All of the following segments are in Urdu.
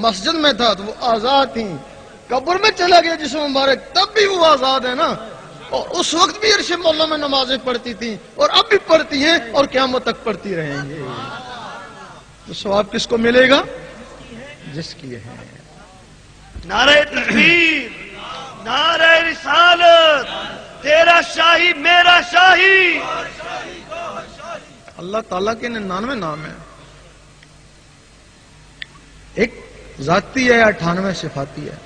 مسجد میں تھا تو وہ آزاد تھیں، قبر میں چلا گیا جسم مبارک تب بھی وہ آزاد ہے نا، اور اس وقت بھی عرش مولا میں نمازیں پڑھتی تھیں اور اب بھی پڑھتی ہیں اور قیامت تک پڑھتی رہیں گے۔ تو ثواب کس کو ملے گا؟ جس کی ہے۔ نعرہ تکبیر، نعرہ رسالت، تیرا شاہی میرا شاہی۔ اللہ تعالیٰ کے 99 نام ہیں، ایک ذاتی ہے، 98 صفاتی ہے۔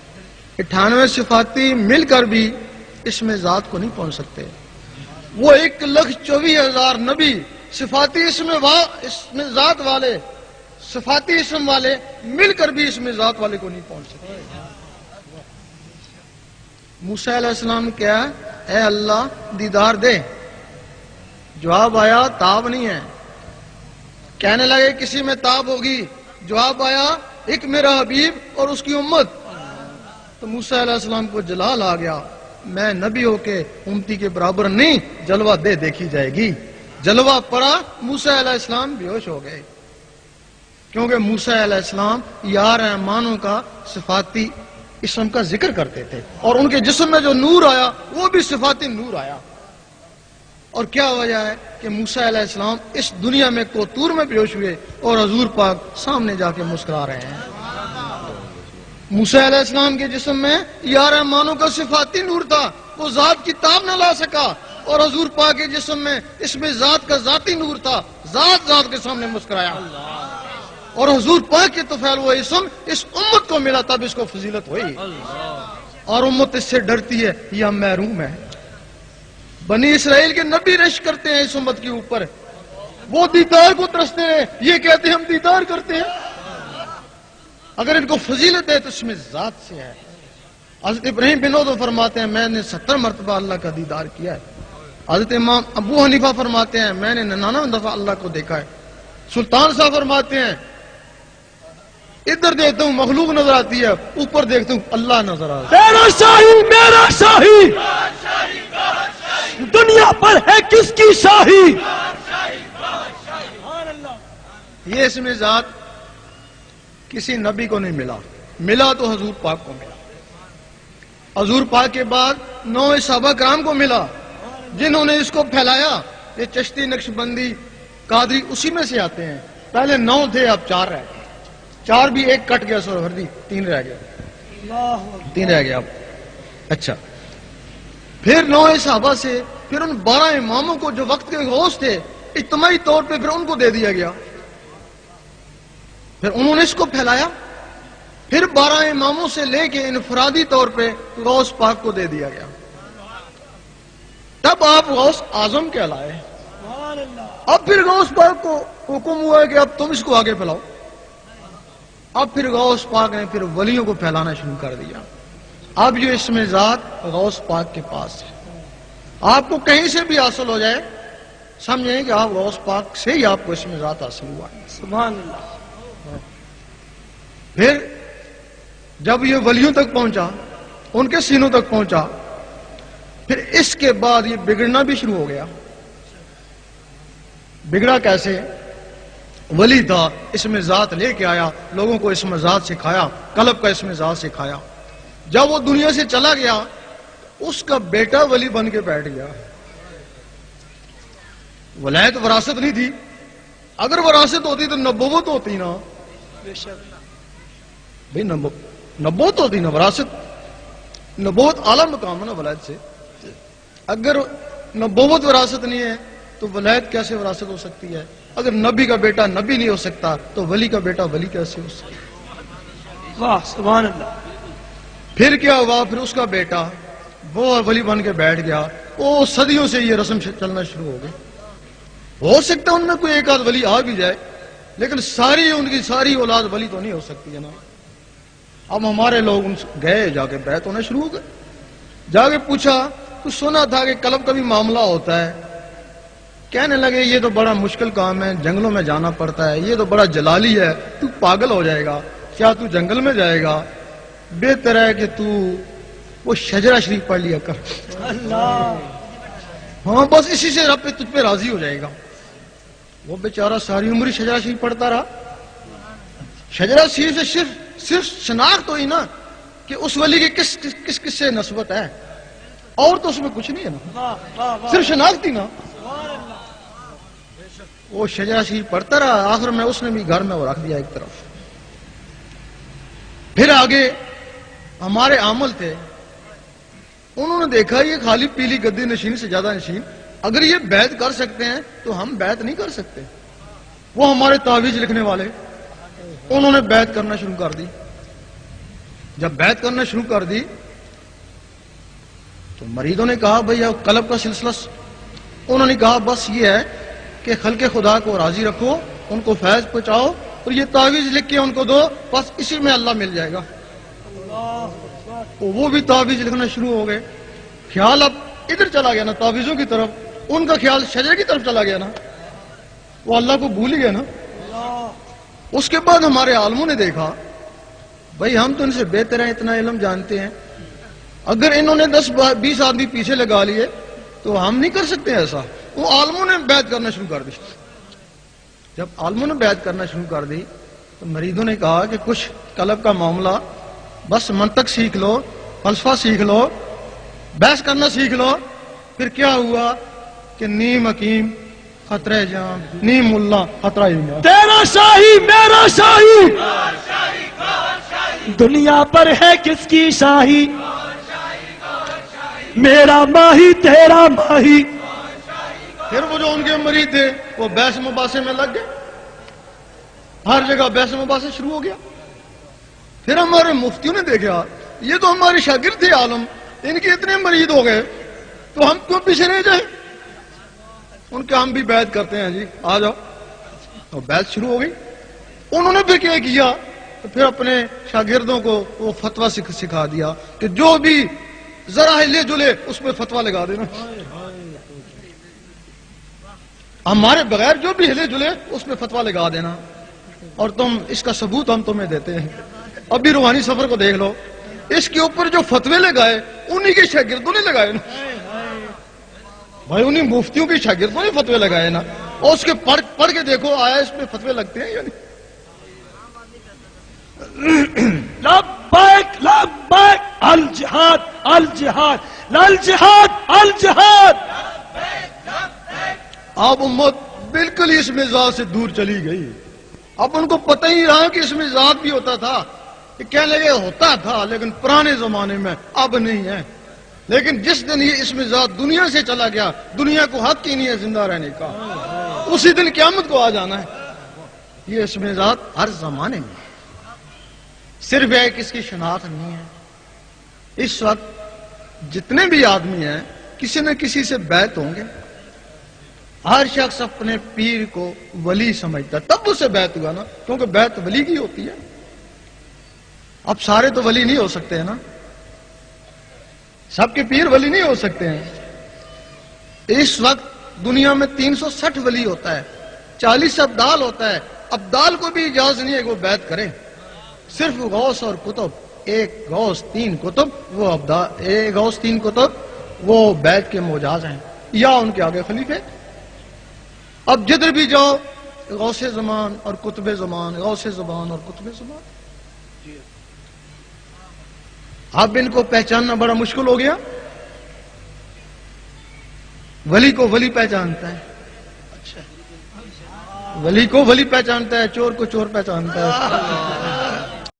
98 صفاتی مل کر بھی اس میں ذات کو نہیں پہنچ سکتے۔ وہ 1,24,000 نبی صفاتی اس میں ذات والے، صفاتی اسم والے مل کر بھی اس میں ذات والے کو نہیں پہنچ سکتے۔ موسیٰ علیہ السلام کیا؟ اے اللہ دیدار دے، جواب آیا تاب نہیں ہے۔ کہنے لگے کسی میں تاب ہوگی، جواب آیا ایک میرا حبیب اور اس کی امت۔ تو موسیٰ علیہ السلام کو جلال آ گیا، میں نبی ہو کے امتی کے برابر نہیں، جلوہ دے دیکھی جائے گی۔ جلوہ پڑا، موسیٰ علیہ السلام بے ہوش ہو گئے، کیونکہ موسیٰ علیہ السلام یا رحمانوں کا صفاتی اسم کا ذکر کرتے تھے، اور ان کے جسم میں جو نور آیا وہ بھی صفاتی نور آیا۔ اور کیا وجہ ہے کہ موسیٰ علیہ السلام اس دنیا میں کوتور میں بیہوش ہوئے اور حضور پاک سامنے جا کے مسکرا رہے ہیں۔ موسیٰ علیہ السلام کے جسم میں یا رحمانوں کا صفاتی نور تھا، وہ ذات کی تاب نہ لا سکا، اور حضور پاک کے جسم میں اس میں ذات کا ذاتی نور تھا، ذات کے سامنے مسکرایا، اور حضور پاک کے طفیل وہ اسم اس امت کو ملا، تب اس کو فضیلت ہوئی، اور امت اس سے ڈرتی ہے، یہ ہم محروم ہیں۔ بنی اسرائیل کے نبی رش کرتے ہیں اس امت کے اوپر، وہ دیدار کو ترستے ہیں، یہ کہتے ہیں ہم دیدار کرتے ہیں۔ اگر ان کو فضیلت ہے تو اس میں ذات سے ہے۔ حضرت ابراہیم بن عدو فرماتے ہیں میں نے 70 مرتبہ اللہ کا دیدار کیا ہے۔ حضرت امام ابو حنیفہ فرماتے ہیں میں نے 99 دفعہ اللہ کو دیکھا ہے۔ سلطان صاحب فرماتے ہیں ادھر دیکھتا ہوں مخلوق نظر آتی ہے، اوپر دیکھتا ہوں اللہ نظر آتا ہے۔ تیرا شاہی میرا شاہی، دنیا پر ہے کس کی شاہی؟ یہ اس میں ذات کسی نبی کو نہیں ملا تو حضور پاک کو ملا۔ حضور پاک کے بعد 9 صحابہ کرام کو ملا جنہوں نے اس کو پھیلایا۔ یہ چشتی، نقشبندی، قادری اسی میں سے آتے ہیں۔ پہلے 9 تھے، اب 4 رہ گئے، 4 بھی ایک کٹ گیا، سہروردی 3 رہ گیا، 3 رہ گیا اب۔ اچھا، پھر 9 صحابہ سے پھر ان 12 اماموں کو جو وقت کے غوث تھے اجتماعی طور پہ پھر ان کو دے دیا گیا، پھر انہوں نے اس کو پھیلایا، پھر 12 اماموں سے لے کے انفرادی طور پہ غوث پاک کو دے دیا گیا، تب آپ غوث اعظم کہلائے۔ اب پھر غوث پاک کو حکم ہوا ہے کہ اب تم اس کو آگے پھیلاؤ۔ اب پھر غوث پاک نے پھر ولیوں کو پھیلانا شروع کر دیا۔ اب جو اس میں ذات غوث پاک کے پاس ہے، آپ کو کہیں سے بھی حاصل ہو جائے سمجھیں کہ آپ غوث پاک سے ہی آپ کو اس میں ذات حاصل ہوا ہے۔ سبحان اللہ۔ پھر جب یہ ولیوں تک پہنچا، ان کے سینوں تک پہنچا، پھر اس کے بعد یہ بگڑنا بھی شروع ہو گیا۔ بگڑا کیسے؟ ولی تھا، اس میں ذات لے کے آیا، لوگوں کو اس میں ذات سکھایا، قلب کا اس میں ذات سکھایا۔ جب وہ دنیا سے چلا گیا اس کا بیٹا ولی بن کے بیٹھ گیا۔ ولایت وراثت نہیں تھی، اگر وراثت ہوتی تو نبوت ہوتی نا، بھئی نبوت ہوتی نا، وراثت، نبوت اعلیٰ مقام ہے نا ولایت سے۔ اگر نبوت وراثت نہیں ہے تو ولایت کیسے وراثت ہو سکتی ہے؟ اگر نبی کا بیٹا نبی نہیں ہو سکتا تو ولی کا بیٹا ولی کیسے ہو سکتا؟ واہ سبحان اللہ۔ پھر کیا ہوا؟ پھر اس کا بیٹا وہ ولی بن کے بیٹھ گیا، وہ صدیوں سے یہ رسم چلنا شروع ہو گئی۔ ہو سکتا ان میں کوئی ایک آدھ ولی آ بھی جائے، لیکن ان کی ساری اولاد ولی تو نہیں ہو سکتی ہے نا۔ اب ہمارے لوگ گئے، جا کے بیعت ہونا شروع ہو گئے، جا کے پوچھا، کچھ سنا تھا کہ قلب کا بھی معاملہ ہوتا ہے۔ کہنے لگے یہ تو بڑا مشکل کام ہے، جنگلوں میں جانا پڑتا ہے، یہ تو بڑا جلالی ہے، تو پاگل ہو جائے گا، کیا تو جنگل میں جائے گا؟ بہتر ہے کہ تو وہ شجرہ شریف پڑھ لیا کر، ہاں بس اسی سے رب تجھ پہ راضی ہو جائے گا۔ وہ بیچارہ ساری عمر شجرہ شریف پڑھتا رہا، شجرہ شریف سے صرف صرف شناخت ہوئی نا کہ اس ولی کی کس سے نسبت ہے، اور تو اس میں کچھ نہیں ہے نا، صرف شناخت ہی نا. وہ شجاع شریف پڑھتا رہا، آخر میں اس نے بھی گھر میں وہ رکھ دیا ایک طرف. پھر آگے ہمارے عامل تھے، انہوں نے دیکھا یہ خالی پیلی گدی نشین سے زیادہ نشین، اگر یہ بیعت کر سکتے ہیں تو ہم بیعت نہیں کر سکتے. وہ ہمارے تعویذ لکھنے والے، انہوں نے بیعت کرنا شروع کر دی. جب بیعت کرنا شروع کر دی تو مریدوں نے کہا بھئی اب قلب کا سلسلہ، انہوں نے کہا بس یہ ہے کہ خلق خدا کو راضی رکھو، ان کو فیض پہنچاؤ اور یہ تعویذ لکھ کے ان کو دو، بس اسی میں اللہ مل جائے گا. وہ بھی تعویذ لکھنا شروع ہو گئے. خیال اب ادھر چلا گیا نا تعویذوں کی طرف، ان کا خیال شجرے کی طرف چلا گیا نا، وہ اللہ کو بھول گیا نا. اس کے بعد ہمارے عالموں نے دیکھا بھئی ہم تو ان سے بہتر ہیں، اتنا علم جانتے ہیں، اگر انہوں نے 10-20 آدمی پیچھے لگا لیے تو ہم نہیں کر سکتے ایسا. وہ عالموں نے بیعت کرنا شروع کر دی. جب عالموں نے بیعت کرنا شروع کر دی تو مریدوں نے کہا کہ کچھ قلب کا معاملہ، بس منطق سیکھ لو، فلسفہ سیکھ لو، بحث کرنا سیکھ لو. پھر کیا ہوا کہ نیم حکیم خطرہ جان، نیم ملا خطرہ ایمان. تیرا شاہی میرا شاہی، دنیا پر ہے کس کی شاہی، میرا ماہی تیرا ماہی. پھر وہ جو ان کے مرید تھے وہ بحث مباحثے میں لگ گئے، ہر جگہ بحث مباحثہ شروع ہو گیا. پھر ہمارے مفتیوں نے دیکھا یہ تو ہمارے شاگرد تھے عالم، ان کے اتنے مرید ہو گئے تو ہم کیوں پیچھے رہ جائیں. ان کے ہم بھی بیعت کرتے ہیں جی، آ جاؤ. تو بیعت شروع ہو گئی. انہوں نے پھر کیا کیا، پھر اپنے شاگردوں کو وہ فتویٰ سکھا دیا کہ جو بھی ذرا ہلے جلے اس پہ فتویٰ لگا دینا، ہمارے بغیر جو بھی ہلے جلے اس پہ فتویٰ لگا دینا، اور تم اس کا ثبوت ہم تمہیں دیتے ہیں. اب بھی روحانی سفر کو دیکھ لو، اس کے اوپر جو فتوے لگائے انہی کے شاگردوں نے لگائے نا بھائی، انہی مفتیوں کے شاگردوں نے فتوے لگائے نا. اور اس کے پڑھ کے دیکھو آیا اس پہ فتوے لگتے ہیں یا نہیں. لبیک لبیک الجہاد الجہاد الجہاد الجہاد. اب امت بالکل اس مزاج سے دور چلی گئی. اب ان کو پتہ ہی رہا کہ اس میں ذات بھی ہوتا تھا، کہ کہنے لگے ہوتا تھا لیکن پرانے زمانے میں، اب نہیں ہے. لیکن جس دن یہ اس میں ذات دنیا سے چلا گیا، دنیا کو حق ہی نہیں ہے زندہ رہنے کا، اسی دن قیامت کو آ جانا ہے. یہ اس میں ذات ہر زمانے میں، صرف ایک اس کی شناخت نہیں ہے. اس وقت جتنے بھی آدمی ہیں کسی نہ کسی سے بیعت ہوں گے. ہر شخص اپنے پیر کو ولی سمجھتا ہے، تب اسے بیعت ہوا نا، کیونکہ بیعت ولی کی ہوتی ہے. اب سارے تو ولی نہیں ہو سکتے ہیں نا، سب کے پیر ولی نہیں ہو سکتے ہیں. اس وقت دنیا میں 360 ولی ہوتا ہے، 40 ابدال ہوتا ہے. ابدال کو بھی اجازت نہیں ہے کہ وہ بیعت کرے. صرف غوث اور کتب، ایک غوث 3 کتب، وہ ابدال، ایک غوث 3 کتب وہ بیعت کے مجاز ہیں، یا ان کے آگے خلیفے. اب جدھر بھی جاؤ غوث زمان اور کتب زمان، غوث زمان اور کتب زمان. اب ان کو پہچاننا بڑا مشکل ہو گیا. ولی کو ولی پہچانتا ہے، ولی کو ولی پہچانتا ہے، چور کو چور پہچانتا ہے.